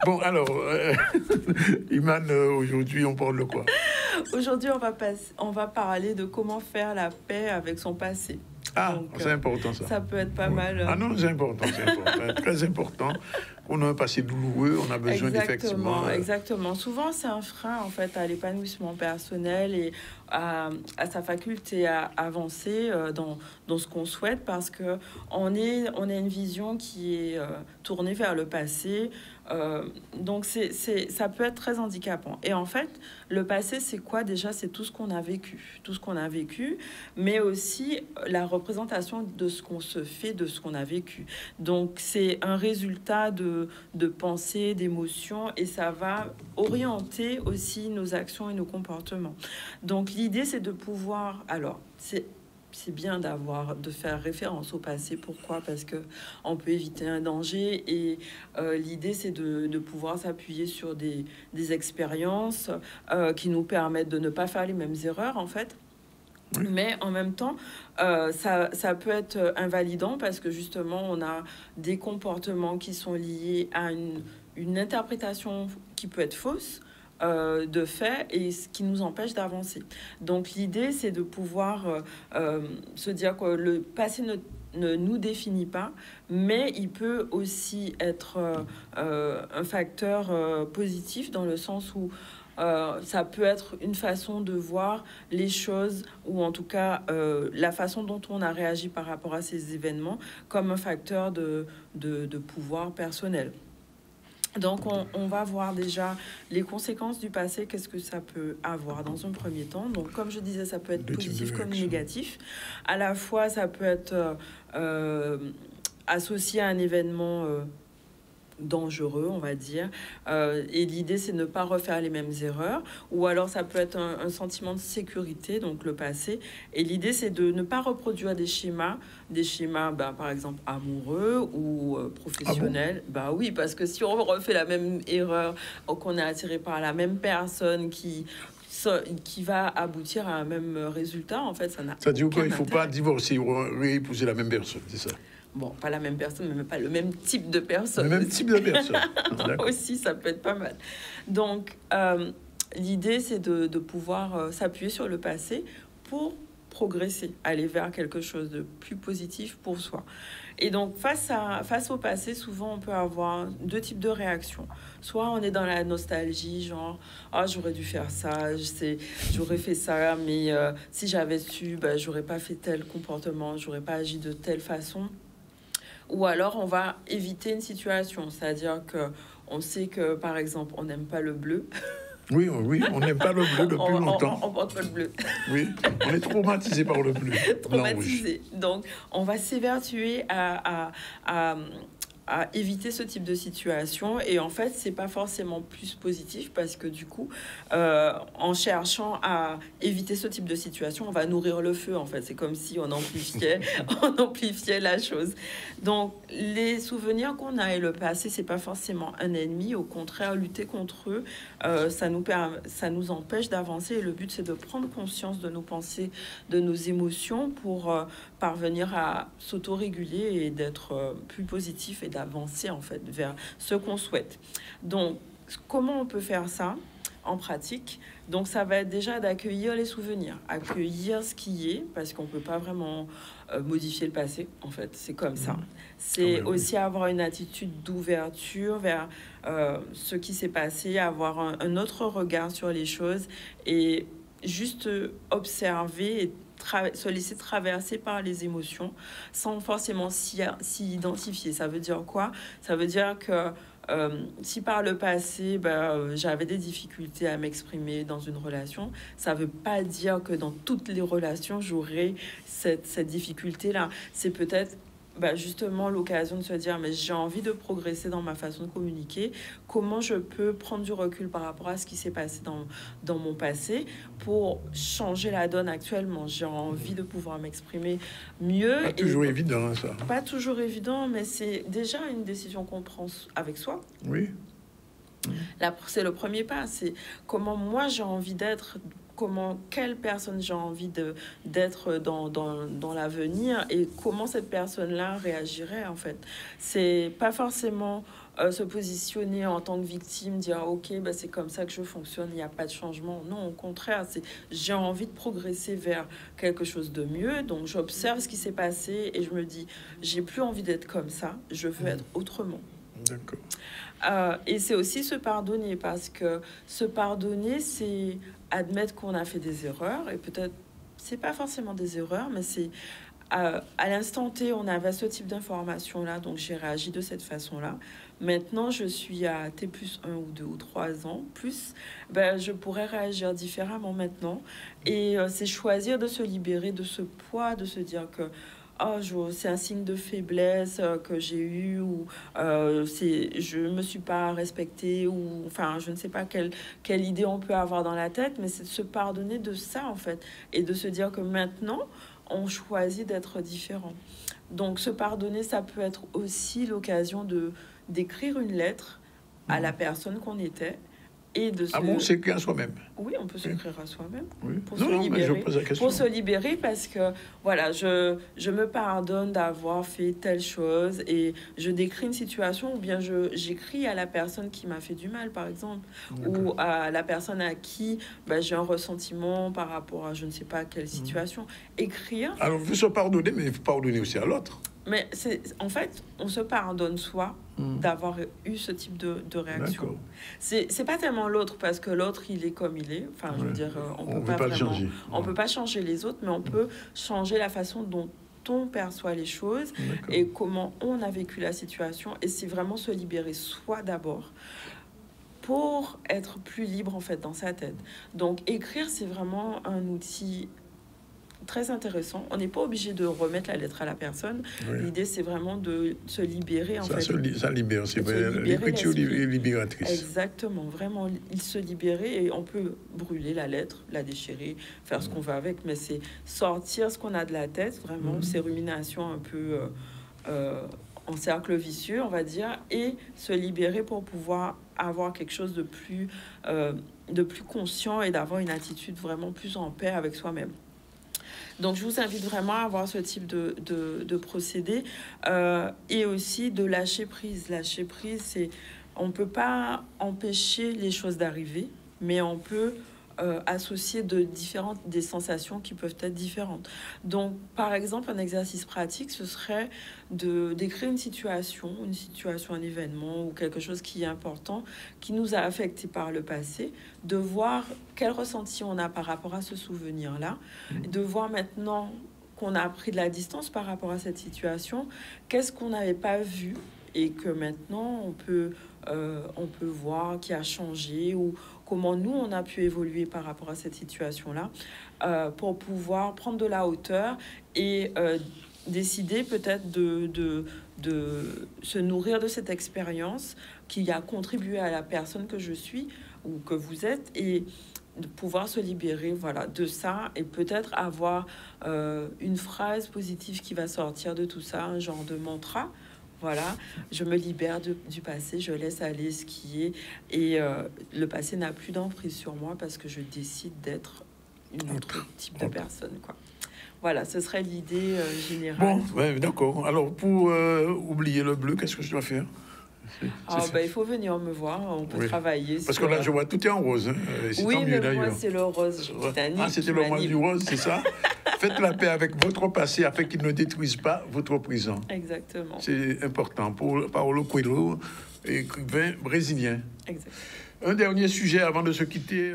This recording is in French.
Bon, alors, Iman, aujourd'hui, on parle de quoi? Aujourd'hui, on va parler de comment faire la paix avec son passé. Ah, Donc, c'est important ça. ça peut être pas Oui. mal. Ah non, c'est important, très important. On a un passé douloureux, on a besoin d'effectivement. Exactement. Souvent, c'est un frein en fait à l'épanouissement personnel et à sa faculté à avancer dans ce qu'on souhaite, parce que on a une vision qui est tournée vers le passé. Donc, ça peut être très handicapant. Et en fait, le passé, c'est quoi déjà? C'est tout ce qu'on a vécu. Tout ce qu'on a vécu, mais aussi la représentation de ce qu'on se fait de ce qu'on a vécu. Donc, c'est un résultat de pensée, d'émotions, et ça va orienter aussi nos actions et nos comportements. Donc, l'idée, c'est de pouvoir... Alors, c'est bien de faire référence au passé. Pourquoi? Parce que on peut éviter un danger, et l'idée, c'est de pouvoir s'appuyer sur des expériences qui nous permettent de ne pas faire les mêmes erreurs, en fait. Oui. Mais en même temps, ça peut être invalidant, parce que justement, on a des comportements qui sont liés à une interprétation qui peut être fausse de fait, et ce qui nous empêche d'avancer. Donc l'idée, c'est de pouvoir se dire que le passé ne nous définit pas, mais il peut aussi être un facteur positif, dans le sens où ça peut être une façon de voir les choses, ou en tout cas la façon dont on a réagi par rapport à ces événements, comme un facteur de pouvoir personnel. Donc, on va voir déjà les conséquences du passé, qu'est-ce que ça peut avoir dans un premier temps. Donc, comme je disais, ça peut être positif comme négatif. À la fois, ça peut être associé à un événement dangereux, on va dire, et l'idée, c'est de ne pas refaire les mêmes erreurs. Ou alors ça peut être un sentiment de sécurité, donc le passé, et l'idée, c'est de ne pas reproduire des schémas par exemple amoureux ou professionnels. Ah bon? Oui, parce que si on refait la même erreur, qu'on est attiré par la même personne qui va aboutir à un même résultat, en fait, ça n'a aucun intérêt. Ça dit qu'il ne faut pas divorcer ou réépouser la même personne, c'est ça? Bon, pas la même personne, mais pas le même type de personne. Le même type de personne. Aussi, ça peut être pas mal. Donc, l'idée, c'est de pouvoir s'appuyer sur le passé pour progresser, aller vers quelque chose de plus positif pour soi. Et donc, face au passé, souvent, on peut avoir deux types de réactions. Soit on est dans la nostalgie, genre « Ah, j'aurais dû faire ça, j'aurais fait ça, mais si j'avais su, j'aurais pas fait tel comportement, j'aurais pas agi de telle façon. » Ou alors, on va éviter une situation, c'est-à-dire qu'on sait que, par exemple, on n'aime pas le bleu. Oui, on n'aime pas le bleu depuis longtemps. On porte pas le bleu. Oui, on est traumatisé par le bleu. Traumatisé. Donc, on va s'évertuer à éviter ce type de situation, et en fait, c'est pas forcément plus positif, parce que du coup, en cherchant à éviter ce type de situation, on va nourrir le feu, en fait. C'est comme si on amplifiait la chose. Donc, les souvenirs qu'on a et le passé, c'est pas forcément un ennemi. Au contraire, lutter contre eux, ça nous empêche d'avancer, et le but, c'est de prendre conscience de nos pensées, de nos émotions, pour parvenir à s'autoréguler et d'être plus positif, et d'avancer en fait vers ce qu'on souhaite. Donc, comment on peut faire ça en pratique? Donc, ça va être déjà d'accueillir les souvenirs, accueillir ce qui est, parce qu'on peut pas vraiment modifier le passé, en fait, c'est comme ça. C'est aussi avoir une attitude d'ouverture vers ce qui s'est passé, avoir un autre regard sur les choses, et juste observer et se laisser traverser par les émotions sans forcément s'y identifier. Ça veut dire quoi? Ça veut dire que si par le passé, j'avais des difficultés à m'exprimer dans une relation, ça veut pas dire que dans toutes les relations, j'aurai cette difficulté-là. C'est peut-être justement l'occasion de se dire, mais j'ai envie de progresser dans ma façon de communiquer. Comment je peux prendre du recul par rapport à ce qui s'est passé dans mon passé pour changer la donne actuellement? J'ai envie de pouvoir m'exprimer mieux. Pas toujours évident, ça. Pas toujours évident, mais c'est déjà une décision qu'on prend avec soi. Oui. Là, c'est le premier pas. C'est comment moi j'ai envie d'être, quelle personne j'ai envie d'être dans l'avenir, et comment cette personne-là réagirait, en fait. C'est pas forcément se positionner en tant que victime, dire ok, bah, c'est comme ça que je fonctionne, il n'y a pas de changement. Non, au contraire, j'ai envie de progresser vers quelque chose de mieux. Donc j'observe ce qui s'est passé et je me dis, j'ai plus envie d'être comme ça, je veux être autrement. D'accord. Et c'est aussi se pardonner, parce que se pardonner, c'est admettre qu'on a fait des erreurs, et peut-être c'est pas forcément des erreurs, mais c'est à l'instant T, on avait ce type d'information-là, donc j'ai réagi de cette façon-là. Maintenant, je suis à T plus 1 ou 2 ou 3 ans, plus, ben, je pourrais réagir différemment maintenant. Et c'est choisir de se libérer de ce poids, de se dire que oh, c'est un signe de faiblesse que j'ai eu, ou je ne me suis pas respectée, ou enfin, je ne sais pas quelle idée on peut avoir dans la tête, mais c'est de se pardonner de ça, en fait, et de se dire que maintenant, on choisit d'être différent. Donc, se pardonner, ça peut être aussi l'occasion d'écrire une lettre à la personne qu'on était, et de se... Ah bon, s'écrire à soi-même? Oui, on peut s'écrire à soi-même pour se libérer. Mais je pose la question. Pour se libérer, parce que voilà, je me pardonne d'avoir fait telle chose, et je décris une situation, ou bien j'écris à la personne qui m'a fait du mal, par exemple, ou à la personne à qui j'ai un ressentiment par rapport à je ne sais pas quelle situation. Écrire. Alors, vous se pardonnez, mais il faut pardonner aussi à l'autre. Mais en fait, on se pardonne soi d'avoir eu ce type de réaction. C'est pas tellement l'autre, parce que l'autre, il est comme il est. Enfin, je veux dire, on peut pas le changer. On peut pas changer les autres, mais on peut changer la façon dont on perçoit les choses et comment on a vécu la situation. Et c'est vraiment se libérer soi d'abord, pour être plus libre, en fait, dans sa tête. Donc, écrire, c'est vraiment un outil très intéressant. On n'est pas obligé de remettre la lettre à la personne. L'idée, c'est vraiment de se libérer, en fait. Ça libère, c'est vrai. L'écriture est libératrice. Exactement, vraiment, il se libérer, et on peut brûler la lettre, la déchirer, faire ce qu'on veut avec, mais c'est sortir ce qu'on a de la tête, vraiment, ces ruminations un peu en cercle vicieux, on va dire, et se libérer pour pouvoir avoir quelque chose de plus conscient, et d'avoir une attitude vraiment plus en paix avec soi-même. Donc, je vous invite vraiment à avoir ce type de procédé, et aussi de lâcher prise. Lâcher prise, c'est... On ne peut pas empêcher les choses d'arriver, mais on peut associer des sensations qui peuvent être différentes. Donc, par exemple, un exercice pratique, ce serait d'écrire une situation, un événement, ou quelque chose qui est important, qui nous a affectés par le passé, de voir quel ressenti on a par rapport à ce souvenir-là, de voir maintenant qu'on a pris de la distance par rapport à cette situation, qu'est-ce qu'on n'avait pas vu, et que maintenant on peut voir qui a changé, ou comment nous on a pu évoluer par rapport à cette situation-là, pour pouvoir prendre de la hauteur, et décider peut-être de se nourrir de cette expérience qui a contribué à la personne que je suis ou que vous êtes, et de pouvoir se libérer, voilà, de ça, et peut-être avoir une phrase positive qui va sortir de tout ça, un genre de mantra. Voilà, je me libère du passé, je laisse aller ce qui est, et le passé n'a plus d'emprise sur moi, parce que je décide d'être une autre type de personne, quoi. Voilà, ce serait l'idée générale. Bon, ouais, d'accord. Alors, pour oublier le bleu, qu'est-ce que je dois faire? Il faut venir me voir, on peut travailler. Parce que là, je vois tout est en rose. Hein. Oui, mais moi, c'est le rose Titanic. Ah, c'était le mois du rose, c'est ça? Faites la paix avec votre passé afin qu'il ne détruise pas votre présent. Exactement. C'est important. Pour Paulo Coelho, écrivain brésilien. Exactement. Un dernier sujet avant de se quitter.